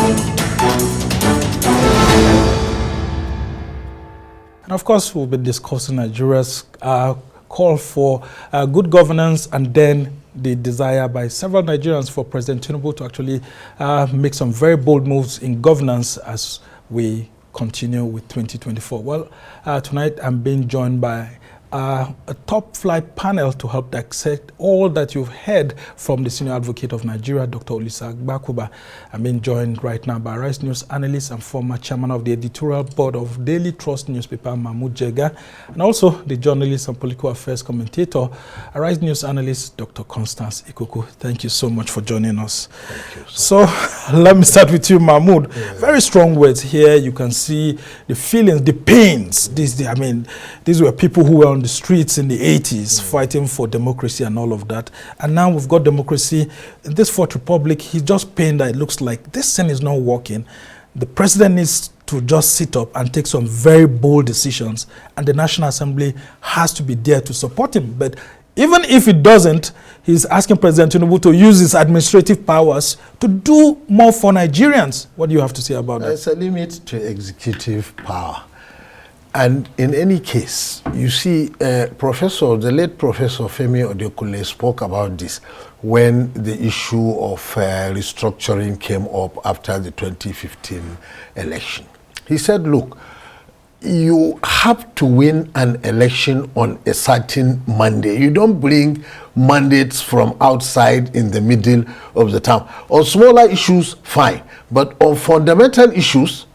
And of course, we'll be discussing Nigeria's call for good governance and then the desire by several Nigerians for President Tinubu to actually make some very bold moves in governance as we continue with 2024. Well, tonight I'm being joined by a top flight panel to help dissect all that you've heard from the Senior Advocate of Nigeria, Dr. Olisa Ikokwu. I'm being joined right now by Arise News analyst and former chairman of the editorial board of Daily Trust newspaper, Mahmud Jega, and also the journalist and political affairs commentator, Arise News analyst, Dr. Constance Ikokwu. Thank you so much for joining us. Thank you. So let me start with you, Mahmud. Yeah. Very strong words here. You can see the feelings, the pains. These were people who were on the streets in the 80s fighting for democracy and all of that. And now we've got democracy. In this Fourth Republic, he's just pained that it looks like this thing is not working. The president needs to just sit up and take some very bold decisions. And the National Assembly has to be there to support him. But even if it doesn't, he's asking President Tinubu to use his administrative powers to do more for Nigerians. What do you have to say about that? There's a limit to executive power. And in any case, you see, the late Professor Femi Odekunle spoke about this when the issue of restructuring came up after the 2015 election. He said, look, you have to win an election on a certain mandate. You don't bring mandates from outside in the middle of the term. On smaller issues, fine. But on fundamental issues,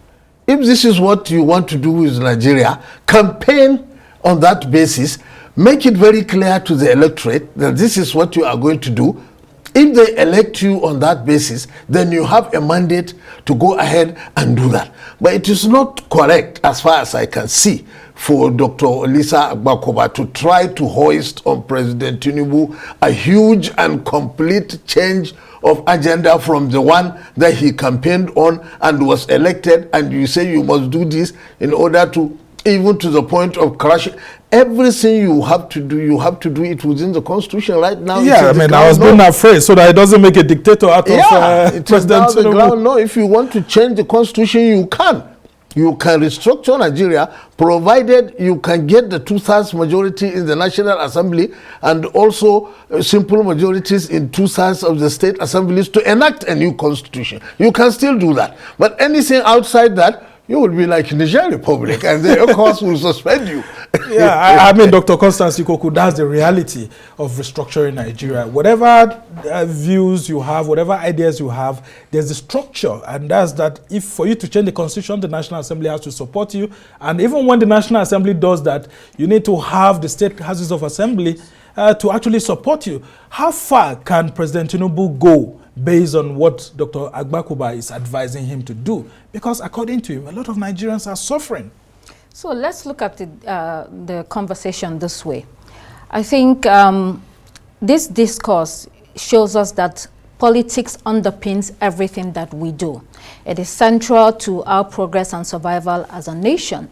if this is what you want to do with Nigeria, campaign on that basis, make it very clear to the electorate that this is what you are going to do. If they elect you on that basis, then you have a mandate to go ahead and do that. But it is not correct, as far as I can see, for Dr. Olisa Ikokwu to try to hoist on President Tinubu a huge and complete change of agenda from the one that he campaigned on and was elected, and you say you must do this in order to, even to the point of crashing. Everything you have to do it within the Constitution right now. Yeah, I was being afraid so that it doesn't make a dictator out of President Tinubu. No, if you want to change the Constitution, you can. You can restructure Nigeria, provided you can get the 2/3 majority in the National Assembly and also simple majorities in 2/3 of the state assemblies to enact a new constitution. You can still do that. But anything outside that, you will be like Niger Republic, and the ECOWAS will suspend you. Yeah, Dr. Constance Ikokwu, that's the reality of restructuring Nigeria. Whatever views you have, whatever ideas you have, there's a structure, and that's that if for you to change the constitution, the National Assembly has to support you. And even when the National Assembly does that, you need to have the state houses of assembly to actually support you. How far can President Tinubu go based on what Dr. Ikokwu is advising him to do? Because according to him, a lot of Nigerians are suffering. So let's look at the conversation this way. I think this discourse shows us that politics underpins everything that we do. It is central to our progress and survival as a nation.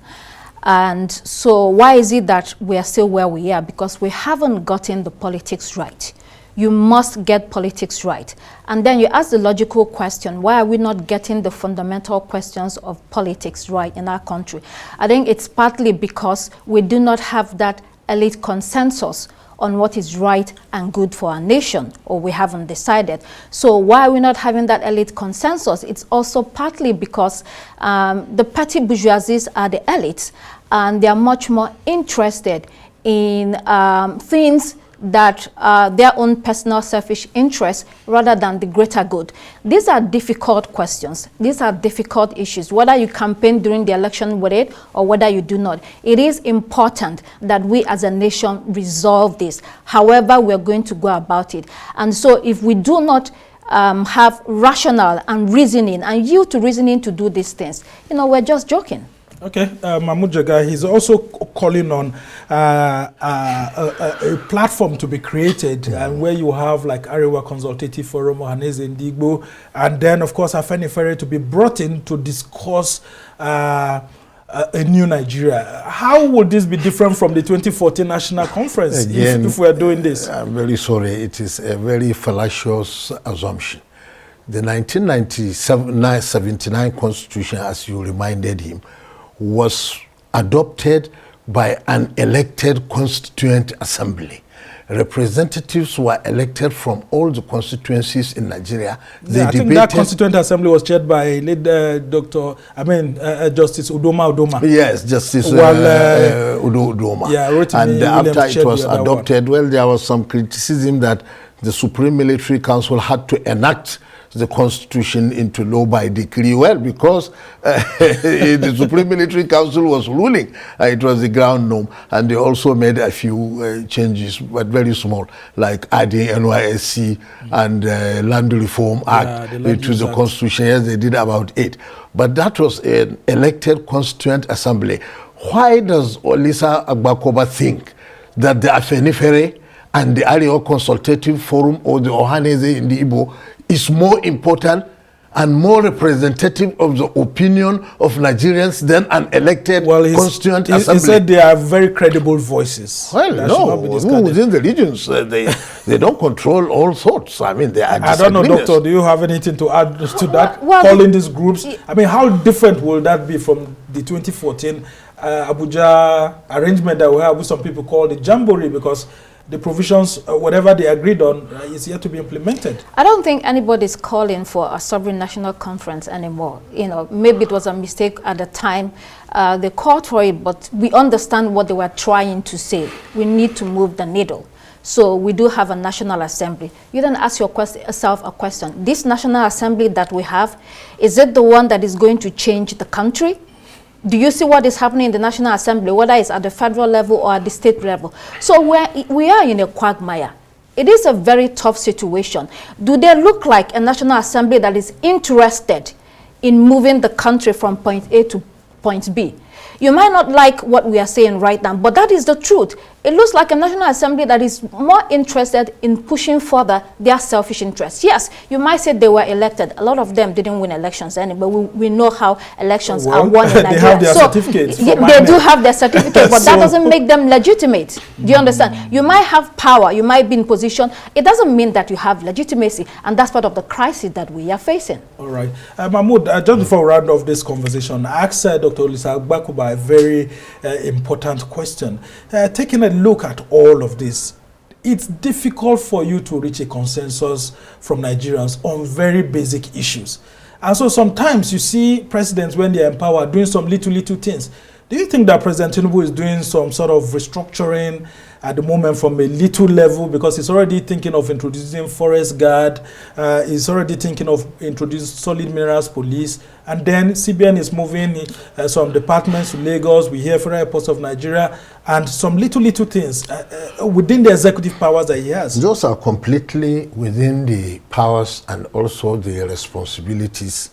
And so why is it that we are still where we are? Because we haven't gotten the politics right. You must get politics right. And then you ask the logical question, why are we not getting the fundamental questions of politics right in our country? I think it's partly because we do not have that elite consensus on what is right and good for our nation, or we haven't decided. So why are we not having that elite consensus? It's also partly because the petty bourgeoisies are the elites, and they are much more interested in things that their own personal selfish interests rather than the greater good. These are difficult questions. These are difficult issues, whether you campaign during the election with it or whether you do not. It is important that we as a nation resolve this, however we're going to go about it. And so if we do not have rational and reasoning and yield to reasoning to do these things, we're just joking. Okay, Mahmud Jega, he's also calling on a platform to be created and where you have like Arewa Consultative Forum, Ohaneze Ndigbo, and then of course Afenifere to be brought in to discuss a new Nigeria. How would this be different from the 2014 National Conference if we are doing this? I'm very sorry, it is a very fallacious assumption. the 1979 Constitution, as you reminded him, was adopted by an elected Constituent Assembly. Representatives were elected from all the constituencies in Nigeria. I think that Constituent Assembly was chaired by Justice Udoma. Yes, Justice Udoma. Yeah, and after it was adopted, well, there was some criticism that the Supreme Military Council had to enact the Constitution into law by decree. Well, because the Supreme Military Council was ruling, it was the ground norm, and they also made a few changes, but very small, like adding NYSC and Land Reform Act to the Constitution. Yes, they did about 8. But that was an elected Constituent Assembly. Why does Olisa Agbakoba think that the Afenifere and the Arewa Consultative Forum or the Ohaneze in the Igbo is more important and more representative of the opinion of Nigerians than an elected Constituent Assembly? He said they are very credible voices. Well, no, within the regions, they don't control all sorts. I mean, they are I don't know, Doctor, do you have anything to add to that? Calling these groups, I mean, how different will that be from the 2014 Abuja arrangement that we have, with some people call the Jamboree, because the provisions, whatever they agreed on, is yet to be implemented? I don't think anybody's calling for a sovereign national conference anymore. You know, maybe it was a mistake at the time. They called for it, but we understand what they were trying to say. We need to move the needle. So we do have a National Assembly. You then ask yourself a question. This National Assembly that we have, is it the one that is going to change the country? Do you see what is happening in the National Assembly, whether it's at the federal level or at the state level? So we are in a quagmire. It is a very tough situation. Do they look like a National Assembly that is interested in moving the country from point A to point B? You might not like what we are saying right now, but that is the truth. It looks like a National Assembly that is more interested in pushing further their selfish interests. Yes, you might say they were elected. A lot of them didn't win elections anyway. We know how elections are won in Nigeria. They have their certificates. They do have their certificates, but that doesn't make them legitimate. Do you understand? You might have power, you might be in position. It doesn't mean that you have legitimacy, and that's part of the crisis that we are facing. All right. Mahmud, just before we round off this conversation, I asked Dr. Olisa Agbakoba a very important question. Taking a look at all of this, it's difficult for you to reach a consensus from Nigerians on very basic issues. And so sometimes you see presidents, when they're in power, doing some little things. Do you think that President Tinubu is doing some sort of restructuring at the moment from a little level, because he's already thinking of introducing forest guard, he's already thinking of introducing solid minerals police, and then CBN is moving some departments to Lagos, we hear Federal Airports of Nigeria, and some little things within the executive powers that he has? Those are completely within the powers and also the responsibilities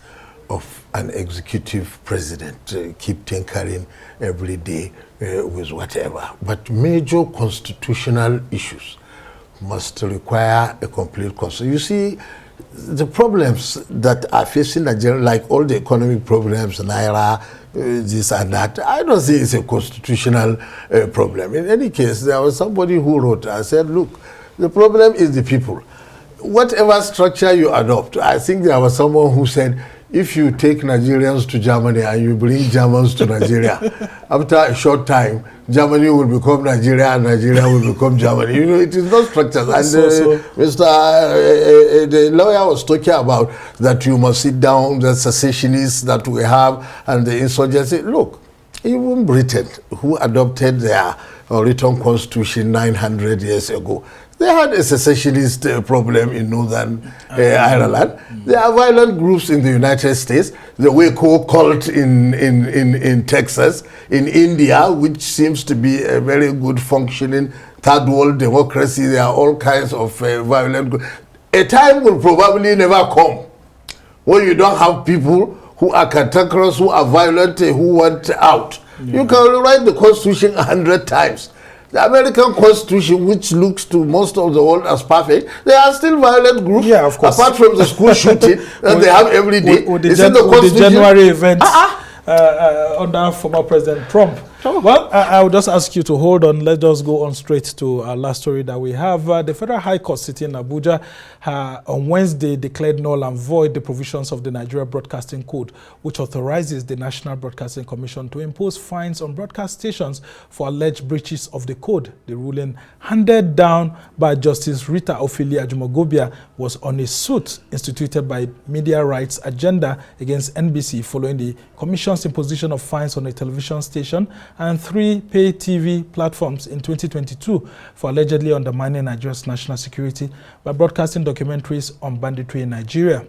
of an executive president. Keep tinkering every day with whatever. But major constitutional issues must require a complete constitution. You see, the problems that are facing Nigeria, like all the economic problems, Naira, this and that, I don't think it's a constitutional problem. In any case, there was somebody who wrote, I said, look, the problem is the people. Whatever structure you adopt, I think there was someone who said, if you take Nigerians to Germany and you bring Germans to Nigeria, after a short time, Germany will become Nigeria and Nigeria will become Germany. You know, it is not structures. And the lawyer was talking about that you must sit down, the secessionists that we have, and the insurgency. Look, even Britain, who adopted their written constitution 900 years ago, they had a secessionist problem in Northern Ireland. There are violent groups in the United States, the Waco cult in Texas, in India, which seems to be a very good functioning third world democracy. There are all kinds of violent groups. A time will probably never come when you don't have people who are cantankerous, who are violent, who want out. You can rewrite the Constitution 100 times. The American Constitution, which looks to most of the world as perfect, there are still violent groups, of course. Apart from the school shooting that they have every day. With the January events under former President Trump, Well, I will just ask you to hold on. Let's just go on straight to our last story that we have. The Federal High Court sitting in Abuja on Wednesday declared null and void the provisions of the Nigeria Broadcasting Code, which authorizes the National Broadcasting Commission to impose fines on broadcast stations for alleged breaches of the code. The ruling, handed down by Justice Rita Ofili Ajumogobia, was on a suit instituted by Media Rights Agenda against NBC following the Commission's imposition of fines on a television station and 3 pay TV platforms in 2022 for allegedly undermining Nigeria's national security by broadcasting documentaries on banditry in Nigeria.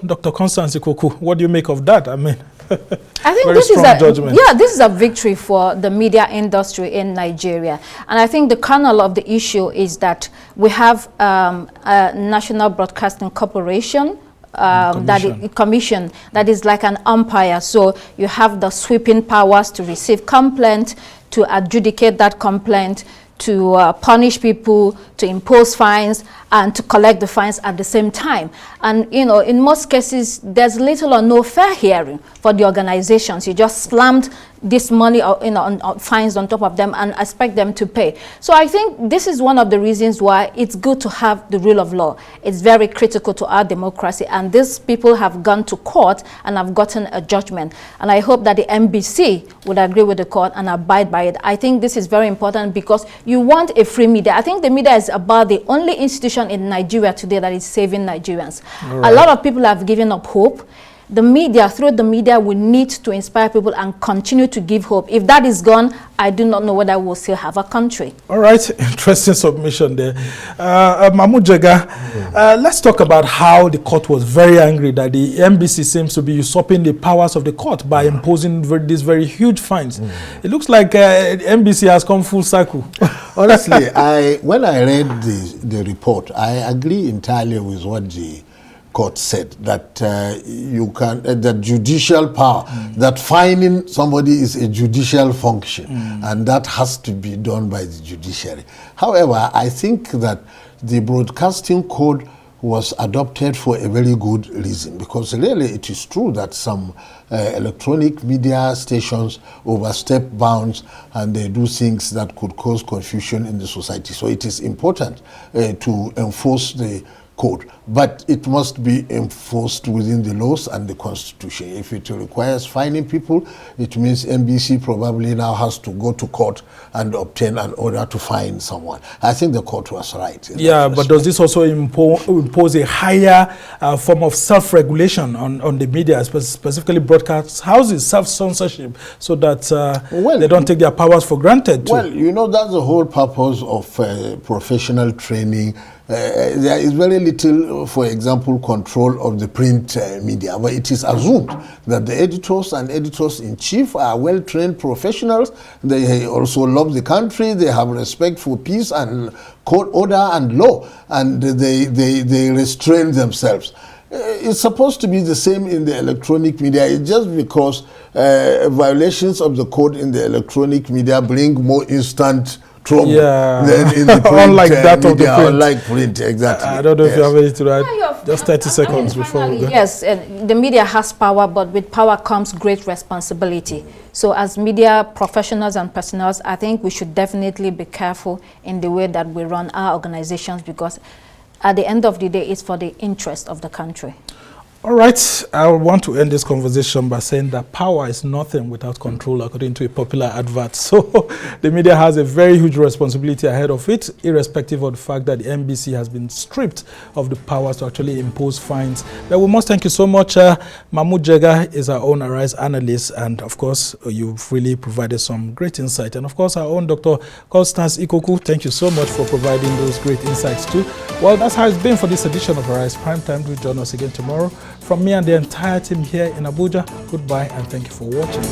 Dr. Constance Ikokwu, what do you make of that? I mean, I think this is a victory for the media industry in Nigeria. And I think the kernel of the issue is that we have a National Broadcasting Corporation, commission that is like an umpire. So you have the sweeping powers to receive complaint, to adjudicate that complaint, to punish people, to impose fines, and to collect the fines at the same time. And, you know, in most cases, there's little or no fair hearing for the organizations. You just slammed this money, on fines on top of them and expect them to pay. So I think this is one of the reasons why it's good to have the rule of law. It's very critical to our democracy, and these people have gone to court and have gotten a judgment. And I hope that the NBC would agree with the court and abide by it. I think this is very important because you want a free media. I think the media is about the only institution in Nigeria today that is saving Nigerians. Right. A lot of people have given up hope. The media, through the media, we need to inspire people and continue to give hope. If that is gone, I do not know whether we'll still have a country. All right, interesting submission there. Mahmud Jega, let's talk about how the court was very angry that the NBC seems to be usurping the powers of the court by imposing these very huge fines. It looks like NBC has come full circle. Honestly, when I read the report, I agree entirely with what the court said, that that judicial power, that fining somebody is a judicial function, and that has to be done by the judiciary. However, I think that the broadcasting code was adopted for a very good reason, because really it is true that some electronic media stations overstep bounds and they do things that could cause confusion in the society. So it is important to enforce the code, but it must be enforced within the laws and the constitution. If it requires fining people, it means NBC probably now has to go to court and obtain an order to fine someone. I think the court was right. Yeah, but does this also impose a higher form of self-regulation on the media, specifically broadcast houses, self-censorship, so that they don't take their powers for granted too? Well, you know, that's the whole purpose of professional training. There is very little, for example, control of the print media, but it is assumed that the editors and editors-in-chief are well-trained professionals. They also love the country. They have respect for peace and court order and law, and they restrain themselves. It's supposed to be the same in the electronic media. It's just because violations of the code in the electronic media bring more instant trouble than in the print unlike that media, of the print. unlike print, exactly. I don't know if you have anything to add. Just 30 seconds before we go. Yes, the media has power, but with power comes great responsibility. So as media professionals and personnel, I think we should definitely be careful in the way that we run our organizations, because at the end of the day, it's for the interest of the country. All right, I want to end this conversation by saying that power is nothing without control, according to a popular advert. So the media has a very huge responsibility ahead of it, irrespective of the fact that the NBC has been stripped of the powers to actually impose fines. But we must thank you so much. Mahmud Jega is our own Arise analyst, and of course, you've really provided some great insight. And of course, our own Dr. Constance Ikokwu, thank you so much for providing those great insights too. Well, that's how it's been for this edition of Arise Primetime. Do join us again tomorrow. From me and the entire team here in Abuja, goodbye and thank you for watching.